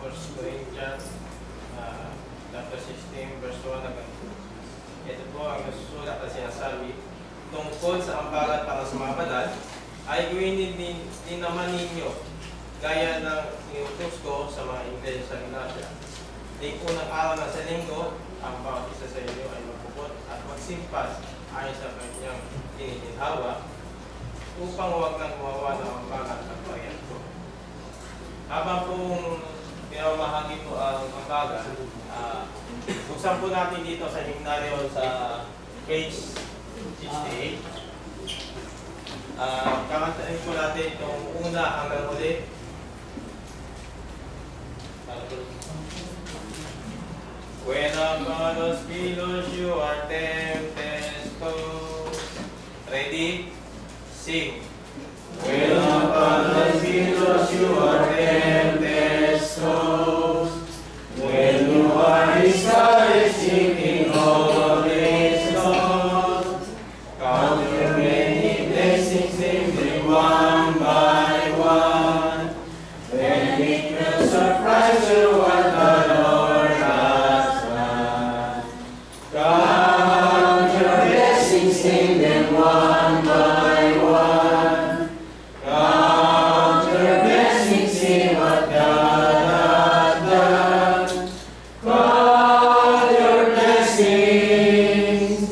1 Corinthians chapter 16 verse 1 hanggang 2. Ito po ang nasusulat na sinasabi tungkol sa ambagan para sa mga banal ay gawin din naman ninyo gaya ng inutos ko sa mga iglesia sa Galatia. Di unang araw na sa linggo, ang bawat isa sa inyo ay magpupot at magsimpas ayon sa kanyang iniginhawa upang huwag nang gumawa ng ambagan at pariento. Habang pong pinamahagi po ang ambagan, buksan po natin dito sa himnaryo sa page 68. Kakantahin po natin itong una hanggang huli. When upon those pillows you are tempted, ready? Sing. When upon those pillows you are tempted, when you are discouraged, thinking all is lost, count your many blessings, name them one by one. When it will surprise you what the Lord has done. Count your blessings, name them one by one. Count your blessings, see what God has done. Count your blessings,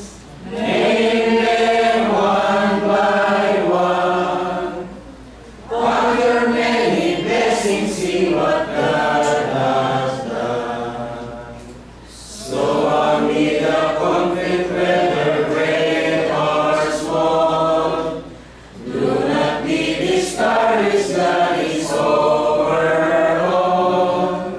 name them one by one. Count your many blessings, see what God has done. So amid the conflict, whether great or small, do not be discouraged, God is over all.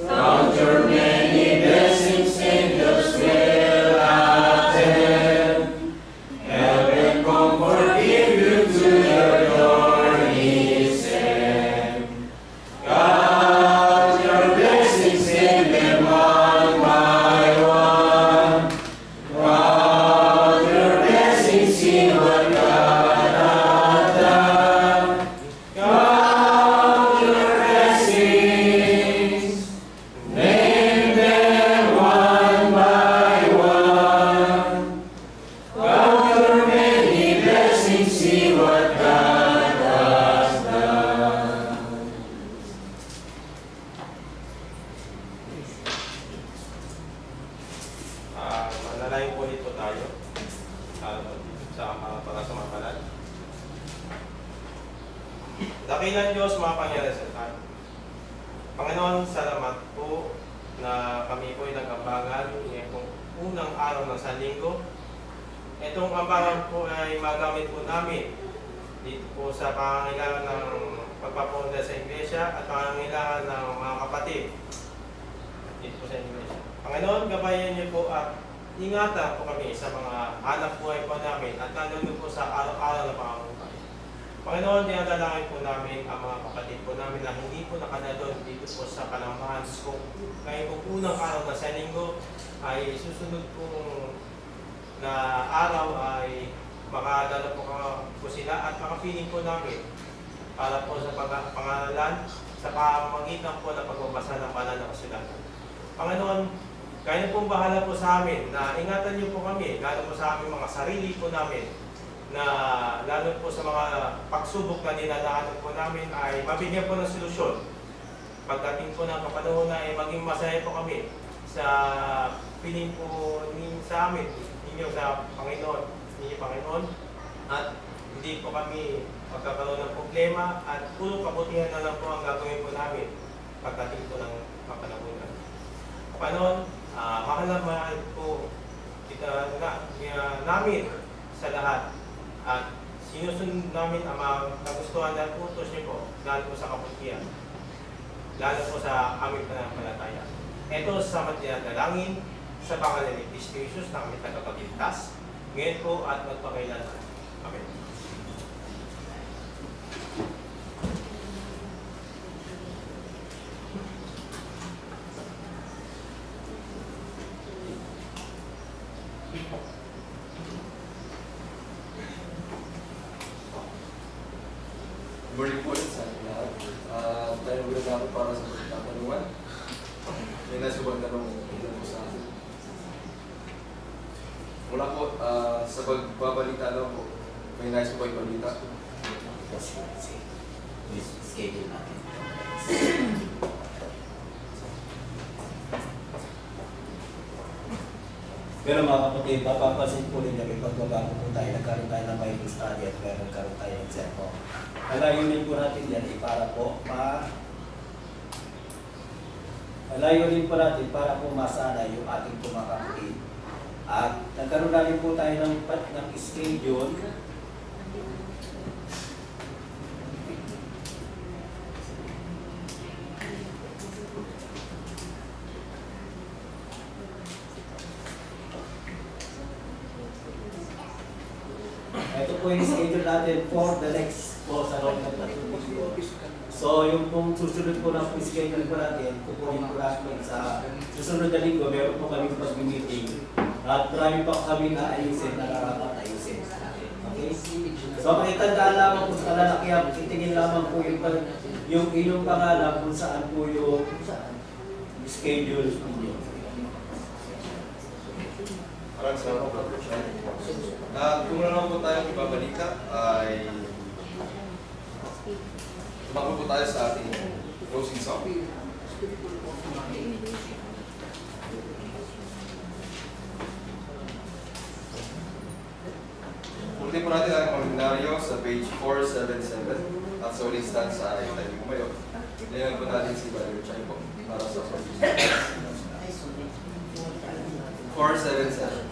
Count your many blessings, angels will attend. Help and comfort give you to your door is sent. Count your blessings, name them one by one. Count your blessings, see what God has done. Count your blessings, name them one by one. Count your many blessings, see what God has done. Manalangin po dito tayo para sa mga banal. Dakilang Diyos, mga pangyari sa lahat. Panginoon, salamat po na kami po ay nag-ambagan itong unang araw ng Sanlinggo. Itong ambagan po ay magamit po namin dito po sa pangangailangan ng pagpapaunlad sa iglesia at pangangailangan ng mga kapatid dito po sa iglesia. Panginoon, gabayan niyo po at ingatan po kami sa mga hanap buhay po namin at nandun po sa araw-araw na pangamuhay. Panginoon, dinadalangin po namin ang mga kapatid po namin na hindi po nakadalon dito po sa Kalambahan. Kung ngayon po unang araw na sa linggo ay susunod pong na araw ay makadala po sila at makapiling po namin para po sa pangaralan sa pamamagitan po ng pagbabasa ng banal na kasulatan. Panginoon, Kaya na pong bahala po sa amin na ingatan niyo po kami, lalo po sa aming mga sarili po namin, na lalo po sa mga pagsubok na dinadaanan po namin ay mabigyan po ng solusyon. Pagdating po ng kapanahon na ay maging masaya po kami sa piling po sa amin, ninyo sa Panginoon, ninyo Panginoon, at hindi po kami magkakaroon ng problema at puro kabutihan na lang po ang gagawin po namin pagdating po ng kapanahonan. Panginoon, mahal na mahal po kita namin sa lahat at sinusunod namin ang mga nagustuhan at utos niyo po, lalo po sa kabutihan, lalo po sa aming pananampalataya. Ito sa matinadalangin sa pangalan ni Kristo Jesus na kami tagapagligtas, ngayon po at magpakailanman. Amen. Morning po sa lahat. Tayo ulit natin para sa pagtatanungan. May nasa bang tanong po sa atin? Mula po, sa pagbabalita lang po, may nais po kayo balita. Schedule natin. Pero mga kapatid, papapansin po ninyo may pagbabago po tayo. Nagkaroon tayo ng Bible study at nagkaroon tayo ng sermon. Ang layunin po natin yan ay para po layunin po natin para po masana yung ating mga kapatid. At nagkaroon na rin po tayo ng schedule. Ito po yung schedule natin for the next po sa loob ng 2 weeks. So yung pong susunod po na schedule po natin, kukunin po natin sa susunod na linggo, meron po kami pag-meeting. At marami pa kami na ayusin, na narapat ayusin. Okay? So makitandaan lamang po sa kalalakihan, titingin lamang po yung inyong pangalan kung saan po yung schedule ninyo. Maraming salamat po. Kung na lang po tayong ibabalita ay tumakbo po tayo sa ating closing song. Ulitin po natin ang kalendaryo sa page 477 at sa uling stanza ay tayo kumayo. Ngayon po natin si Brother Chay po para sa 477.